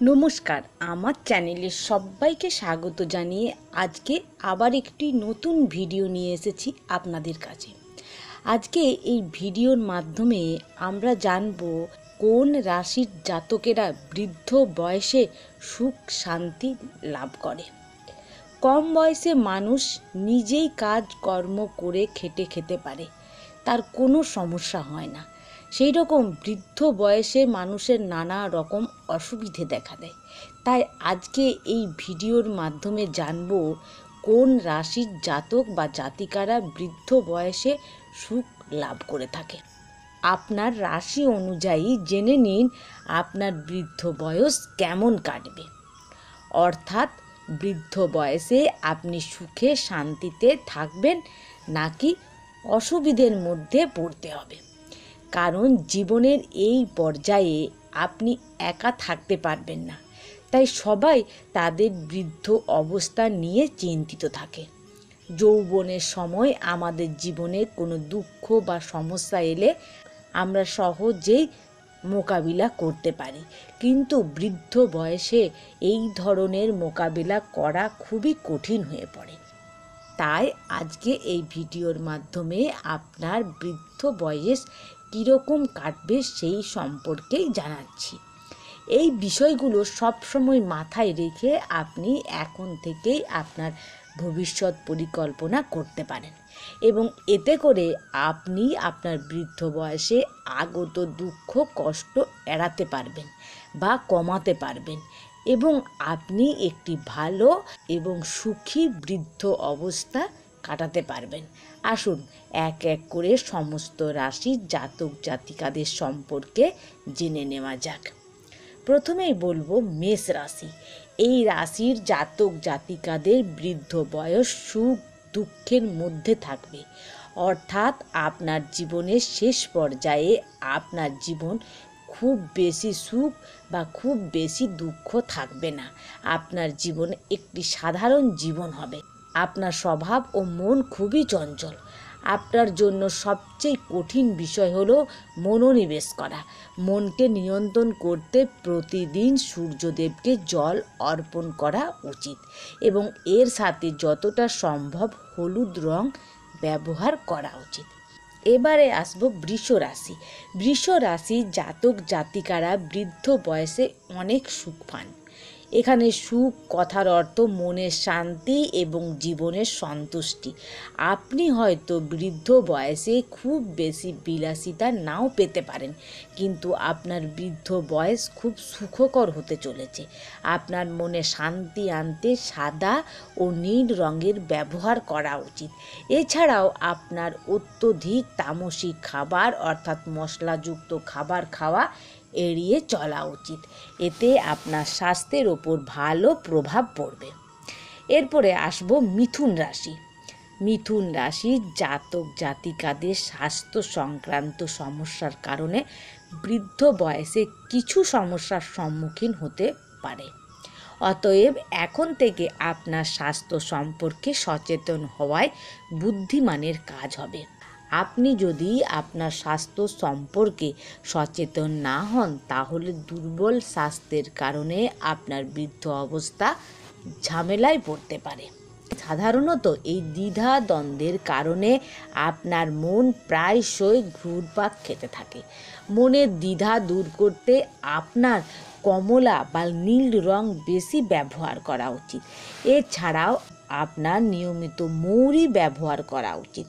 নমস্কার, আমার চ্যানেলে সবাইকে স্বাগত জানিয়ে আজকে আবার একটি নতুন ভিডিও নিয়ে এসেছি আপনাদের কাছে। আজকে এই ভিডিওর মাধ্যমে আমরা জানব কোন রাশির জাতকেরা বৃদ্ধ বয়সে সুখ শান্তি লাভ করে। কম বয়সে মানুষ নিজেই কাজ কর্ম করে খেতে পারে, তার কোনো সমস্যা হয় না। সেই রকম বৃদ্ধ বয়সে মানুষের নানা রকম অসুবিধে দেখা দেয়। তাই আজকে এই ভিডিওর মাধ্যমে জানব কোন রাশির জাতক বা জাতিকারা বৃদ্ধ বয়সে সুখ লাভ করে থাকে। আপনার রাশি অনুযায়ী জেনে নিন আপনার বৃদ্ধ বয়স কেমন কাটবে, অর্থাৎ বৃদ্ধ বয়সে আপনি সুখে শান্তিতে থাকবেন নাকি অসুবিধের মধ্যে পড়তে হবে। কারণ জীবনের এই পর্যায়ে আপনি একা থাকতে পারবেন না, তাই সবাই তাদের বৃদ্ধ অবস্থা নিয়ে চিন্তিত থাকে। যৌবনের সময় আমাদের জীবনে কোনো দুঃখ বা সমস্যা এলে আমরা সহজেই মোকাবিলা করতে পারি, কিন্তু বৃদ্ধ বয়সে এই ধরনের মোকাবিলা করা খুবই কঠিন হয়ে পড়ে। তাই আজকে এই ভিডিওর মাধ্যমে আপনার বৃদ্ধ বয়স কীরকম কাটবে সেই সম্পর্কেই জানাচ্ছি। এই বিষয়গুলো সবসময় মাথায় রেখে আপনি এখন থেকেই আপনার ভবিষ্যৎ পরিকল্পনা করতে পারেন এবং এতে করে আপনি আপনার বৃদ্ধ বয়সে আগত দুঃখ কষ্ট এড়াতে পারবেন বা কমাতে পারবেন এবং আপনি একটি ভালো এবং সুখী বৃদ্ধ অবস্থা কাটাতে পারবেন। আসুন এক এক করে সমস্ত রাশির জাতক জাতিকাদের সম্পর্কে জেনে নেওয়া যাক। প্রথমেই বলবো মেষ রাশি। এই রাশির জাতক জাতিকাদের বৃদ্ধ বয়স সুখ দুঃখের মধ্যে থাকবে, অর্থাৎ আপনার জীবনের শেষ পর্যায়ে আপনার জীবন খুব বেশি সুখ বা খুব বেশি দুঃখ থাকবে না। আপনার জীবন একটি সাধারণ জীবন হবে। আপনার স্বভাব ও মন খুবই চঞ্চল। আপনার জন্য সবচেয়ে কঠিন বিষয় হলো মনোনিবেশ করা। মনকে নিয়ন্ত্রণ করতে প্রতিদিন সূর্যদেবকে জল অর্পণ করা উচিত এবং এর সাথে যতটা সম্ভব হলুদ রং ব্যবহার করা উচিত। এবারে আসবো বৃষ রাশি। বৃষ রাশির জাতক জাতিকারা বৃদ্ধ বয়সে অনেক সুখ পান। এখানে সুখ কথার অর্থ মনের শান্তি এবং জীবনের সন্তুষ্টি। আপনি হয়তো বৃদ্ধ বয়সে খুব বেশি বিলাসিতা নাও পেতে পারেন, কিন্তু আপনার বৃদ্ধ বয়স খুব সুখকর হতে চলেছে। আপনার মনে শান্তি আনতে সাদা ও নীল রঙের ব্যবহার করা উচিত। এছাড়াও আপনার অত্যধিক তামসিক খাবার অর্থাৎ মশলাযুক্ত খাবার খাওয়া এড়িয়ে চলা উচিত। এতে আপনার স্বাস্থ্যের ওপর ভালো প্রভাব পড়বে। এরপরে আসবো মিথুন রাশি। মিথুন রাশির জাতক জাতিকাদের স্বাস্থ্য সংক্রান্ত সমস্যার কারণে বৃদ্ধ বয়সে কিছু সমস্যার সম্মুখীন হতে পারে। অতএব এখন থেকে আপনার স্বাস্থ্য সম্পর্কে সচেতন হওয়ায় বুদ্ধিমানের কাজ হবে। আপনি যদি আপনার স্বাস্থ্য সম্পর্কে সচেতন না হন তাহলে দুর্বল স্বাস্থ্যের কারণে আপনার বৃদ্ধ অবস্থা ঝামেলায় পড়তে পারে। সাধারণত এই দ্বিধা দ্বন্দ্বের কারণে আপনার মন প্রায়শই ঘুরপাক খেতে থাকে। মনের দ্বিধা দূর করতে আপনার কমলা বা নীল রং বেশি ব্যবহার করা উচিত। এছাড়াও আপনার নিয়মিত মৌরি ব্যবহার করা উচিত।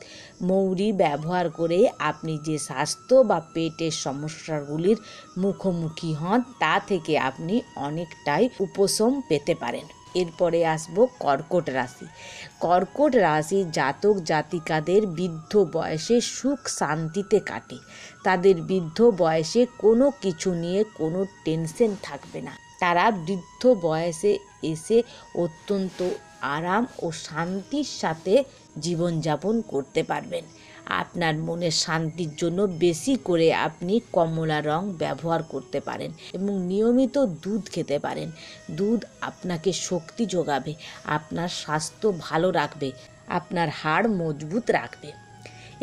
মৌরি ব্যবহার করে আপনি যে স্বাস্থ্য বা পেটের সমস্যাগুলির মুখোমুখি হন তা থেকে আপনি অনেকটাই উপশম পেতে পারেন। এরপরে আসবো কর্কট রাশি। কর্কট রাশির জাতক জাতিকাদের বৃদ্ধ বয়সে সুখ শান্তিতে কাটে। তাদের বৃদ্ধ বয়সে কোনো কিছু নিয়ে কোনো টেনশন থাকবে না। তারা বৃদ্ধ বয়সে এসে অত্যন্ত আরাম ও শান্তির সাথে জীবনযাপন করতে পারবেন। আপনার মনের শান্তির জন্য বেশি করে আপনি কমলা রং ব্যবহার করতে পারেন এবং নিয়মিত দুধ খেতে পারেন। দুধ আপনাকে শক্তি যোগাবে, আপনার স্বাস্থ্য ভালো রাখবে, আপনার হাড় মজবুত রাখবে।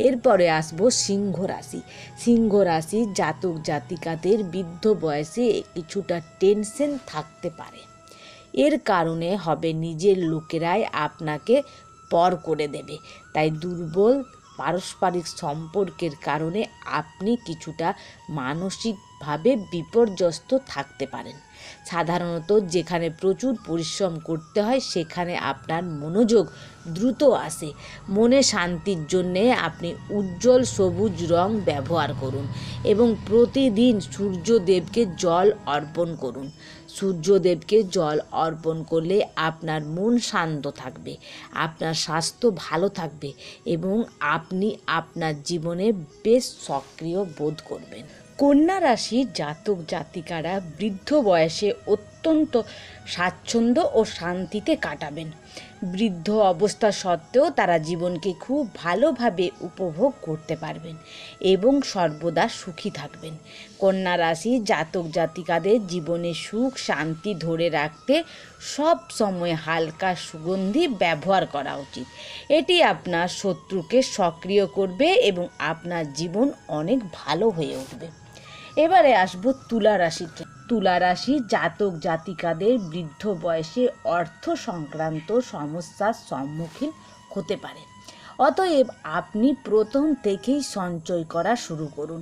এরপরে আসবো সিংহ রাশি। সিংহ রাশি জাতক জাতিকাদের বৃদ্ধ বয়সে কিছুটা টেনশন থাকতে পারে। এর কারণে হবে নিজের লোকেরাই আপনাকে পর করে দেবে, তাই দুর্বল পারস্পরিক সম্পর্কের কারণে আপনি কিছুটা মানসিকভাবে বিপর্যস্ত থাকতে পারেন। সাধারণত যেখানে প্রচুর পরিশ্রম করতে হয় সেখানে আপনার মনোযোগ দ্রুত আসে। মনে শান্তির জন্যে আপনি উজ্জ্বল সবুজ রং ব্যবহার করুন এবং প্রতিদিন সূর্যদেবকে জল অর্পণ করুন। সূর্যদেবকে জল অর্পণ করলে আপনার মন শান্ত থাকবে, আপনার স্বাস্থ্য ভালো থাকবে এবং আপনি আপনার জীবনে বেশ সক্রিয় বোধ করবেন। কন্যা রাশির জাতক জাতিকারা বৃদ্ধ বয়সে অত্যন্ত স্বাচ্ছন্দ্য ও শান্তিতে কাটাবেন। বৃদ্ধ অবস্থা সত্ত্বেও তারা জীবনকে খুব ভালোভাবে উপভোগ করতে পারবেন এবং সর্বদা সুখী থাকবেন। কন্যা রাশি জাতক জাতিকাদের জীবনে সুখ শান্তি ধরে রাখতে সব সময় হালকা সুগন্ধি ব্যবহার করা উচিত। এটি আপনার শত্রুকে সক্রিয় করবে এবং আপনার জীবন অনেক ভালো হয়ে উঠবে। এবারে আসবো তুলা রাশিতে। তুলা রাশি জাতক জাতিকাদের বৃদ্ধ বয়সে অর্থ সংক্রান্ত সমস্যার সম্মুখীন হতে পারে। অতএব আপনি প্রথম থেকেই সঞ্চয় করা শুরু করুন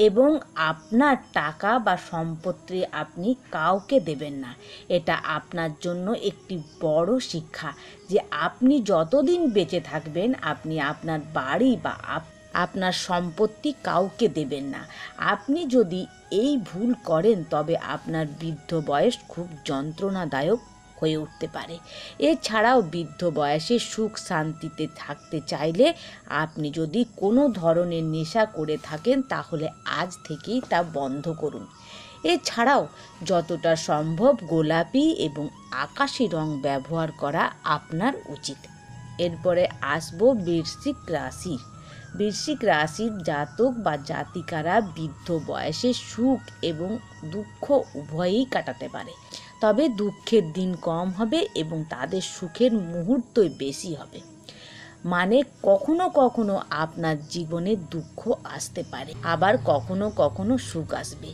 এবং আপনার টাকা বা সম্পত্তি আপনি কাউকে দেবেন না। এটা আপনার জন্য একটি বড় শিক্ষা যে আপনি যতদিন বেঁচে থাকবেন আপনি আপনার বাড়ি বা আপনার সম্পত্তি কাউকে দেবেন না। আপনি যদি এই ভুল করেন তবে আপনার বৃদ্ধ বয়স খুব যন্ত্রণাদায়ক হয়ে উঠতে পারে। এছাড়াও বৃদ্ধ বয়সে সুখ শান্তিতে থাকতে চাইলে আপনি যদি কোনো ধরনের নেশা করে থাকেন তাহলে আজ থেকেই তা বন্ধ করুন। এছাড়াও যতটা সম্ভব গোলাপি এবং আকাশি রং ব্যবহার করা আপনার উচিত। এরপরে আসবো বৃশ্চিক রাশি। বৃশ্চিক রাশির জাতক বা জাতিকারা বৃদ্ধ বয়সে সুখ এবং দুঃখ উভয়ই কাটাতে পারে, তবে দুঃখের দিন কম হবে এবং তাদের সুখের মুহূর্তই বেশি হবে। মানে কখনো কখনো আপনার জীবনে দুঃখ আসতে পারে, আবার কখনো কখনো সুখ আসবে।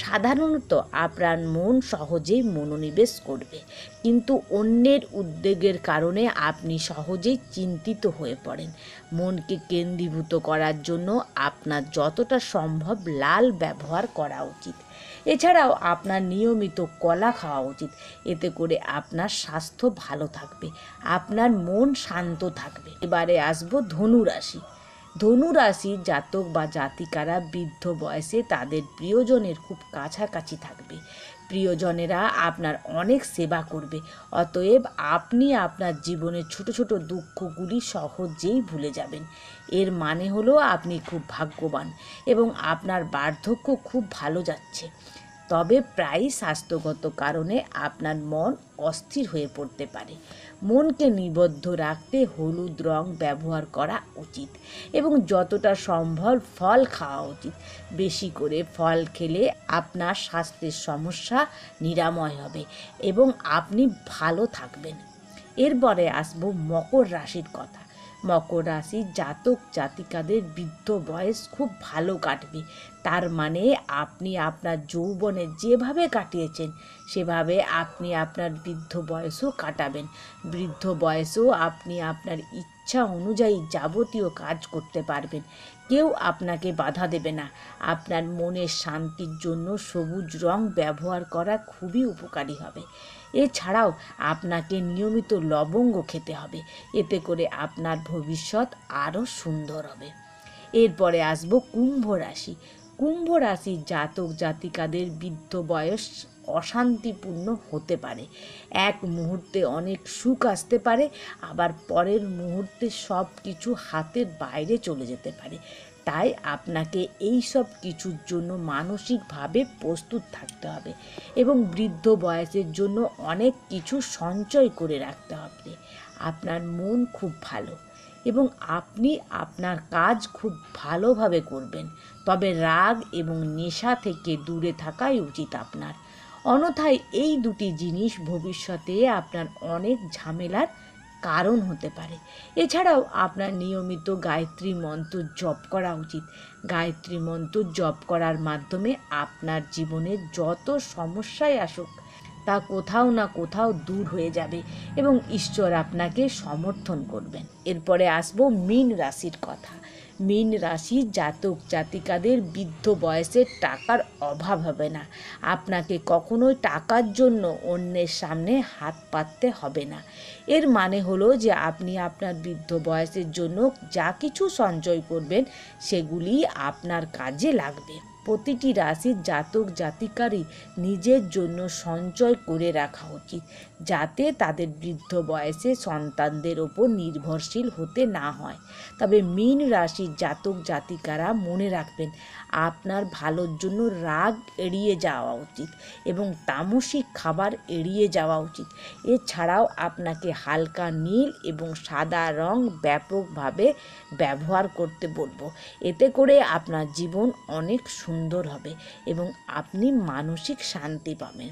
সাধারণত আপনার মন সহজেই মনোনিবেশ করবে, কিন্তু অন্যের উদ্বেগের কারণে আপনি সহজেই চিন্তিত হয়ে পড়েন। মনকে কেন্দ্রীভূত করার জন্য আপনার যতটা সম্ভব লাল ব্যবহার করা উচিত। এছাড়াও আপনার নিয়মিত কলা খাওয়া উচিত, এতে করে আপনার স্বাস্থ্য ভালো থাকবে, আপনার মন শান্ত থাকবে। এবারে আসবো ধনু রাশি। ধনু রাশির জাতক বা জাতিকারা বৃদ্ধ বয়সে তাদের প্রিয়জনের খুব কাছাকাছি থাকবে। প্রিয়জনেরা আপনার অনেক সেবা করবে, অতএব আপনি আপনার জীবনের ছোট ছোট দুঃখগুলি সহজেই ভুলে যাবেন। এর মানে হলো আপনি খুব ভাগ্যবান এবং আপনার বার্ধক্য খুব ভালো যাচ্ছে। তবে প্রায়ই স্বাস্থ্যগত কারণে আপনার মন অস্থির হয়ে পড়তে পারে। মনকে নিবদ্ধ রাখতে হলুদ রং ব্যবহার করা উচিত এবং যতটা সম্ভব ফল খাওয়া উচিত। বেশি করে ফল খেলে আপনার স্বাস্থ্যের সমস্যা নিরাময় হবে এবং আপনি ভালো থাকবেন। এরপরে আসবো মকর রাশির কথা। মকর রাশি জাতক জাতিকাদের বৃদ্ধ বয়স খুব ভালো কাটবে। তার মানে আপনি আপনার যৌবনে যেভাবে কাটিয়েছেন সেভাবে আপনি আপনার বৃদ্ধ বয়সও কাটাবেন। বৃদ্ধ বয়সেও আপনি আপনার ইচ্ছা অনুযায়ী যাবতীয় কাজ করতে পারবেন, কেউ আপনাকে বাধা দেবে না। আপনার মনের শান্তির জন্য সবুজ রং ব্যবহার করা খুবই উপকারী হবে। এছাড়াও আপনাকে নিয়মিত লবঙ্গ খেতে হবে, এতে করে আপনার ভবিষ্যৎ আরও সুন্দর হবে। এরপরে আসবো কুম্ভ রাশি। কুম্ভ রাশির জাতক জাতিকাদের বৃদ্ধ বয়স অশান্তিপূর্ণ হতে পারে। এক মুহূর্তে অনেক সুখ আসতে পারে, আবার পরের মুহূর্তে সব কিছু হাতের বাইরে চলে যেতে পারে। তাই আপনাকে এই সব কিছুর জন্য মানসিকভাবে প্রস্তুত থাকতে হবে এবং বৃদ্ধ বয়সের জন্য অনেক কিছু সঞ্চয় করে রাখতে হবে। আপনার মন খুব ভালো এবং আপনি আপনার কাজ খুব ভালোভাবে করবেন, তবে রাগ এবং নেশা থেকে দূরে থাকাই উচিত আপনার। অন্যথায় এই দুটি জিনিস ভবিষ্যতে আপনার অনেক ঝামেলার কারণ হতে পারে। এছাড়াও আপনার নিয়মিত গায়ত্রী মন্ত্র জপ করা উচিত। গায়ত্রী মন্ত্র জপ করার মাধ্যমে আপনার জীবনে যত সমস্যাই আসুক তা কোথাও না কোথাও দূর হয়ে যাবে এবং ঈশ্বর আপনাকে সমর্থন করবেন। এরপরে আসবো মীন রাশির কথা। মীন রাশির জাতক জাতিকাদের বৃদ্ধ বয়সে টাকার অভাব হবে না। আপনাকে কখনোই টাকার জন্য অন্যের সামনে হাত পাততে হবে না। এর মানে হলো যে আপনি আপনার বৃদ্ধ বয়সের জন্য যা কিছু সঞ্চয় করবেন সেগুলি আপনার কাজে লাগবে। প্রতিটি রাশির জাতক জাতিকারই নিজের জন্য সঞ্চয় করে রাখা উচিত, যাতে তাদের বৃদ্ধ বয়সে সন্তানদের ওপর নির্ভরশীল হতে না হয়। তবে মীন রাশির জাতক জাতিকারা মনে রাখবেন, আপনার ভালোর জন্য রাগ এড়িয়ে যাওয়া উচিত এবং তামসিক খাবার এড়িয়ে যাওয়া উচিত। এছাড়াও আপনাকে হালকা নীল এবং সাদা রং ব্যাপকভাবে ব্যবহার করতে বলবো। এতে করে আপনার জীবন অনেক সুন্দর হবে এবং আপনি মানসিক শান্তি পাবেন।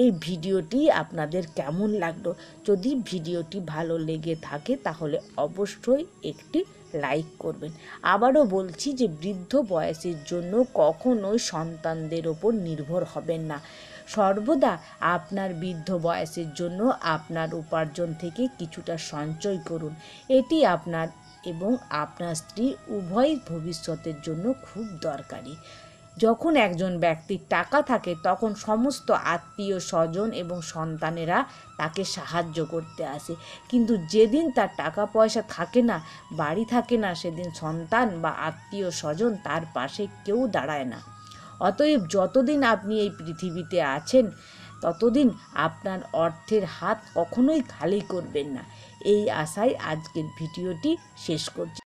এই ভিডিওটি আপনাদের কেমন লাগলো? যদি ভিডিওটি ভালো লেগে থাকে তাহলে অবশ্যই একটি লাইক করবেন। আবারও বলছি যে বৃদ্ধ বয়সের জন্য কখনোই সন্তানদের ওপর নির্ভর হবেন না। সর্বদা আপনার বৃদ্ধ বয়সের জন্য আপনার উপার্জন থেকে কিছুটা সঞ্চয় করুন। এটি আপনার এবং আপনার স্ত্রী উভয় ভবিষ্যতের জন্য খুব দরকারি। যখন একজন ব্যক্তির টাকা থাকে তখন সমস্ত আত্মীয় স্বজন এবং সন্তানেরা তাকে সাহায্য করতে আসে, কিন্তু যেদিন তার টাকা পয়সা থাকে না, বাড়ি থাকে না, সেদিন সন্তান বা আত্মীয় স্বজন তার পাশে কেউ দাঁড়ায় না। অতএব যতদিন আপনি এই পৃথিবীতে আছেন ততদিন আপনার অর্থের হাত কখনোই খালি করবেন না। এই আশায় আজকের ভিডিওটি শেষ করছি।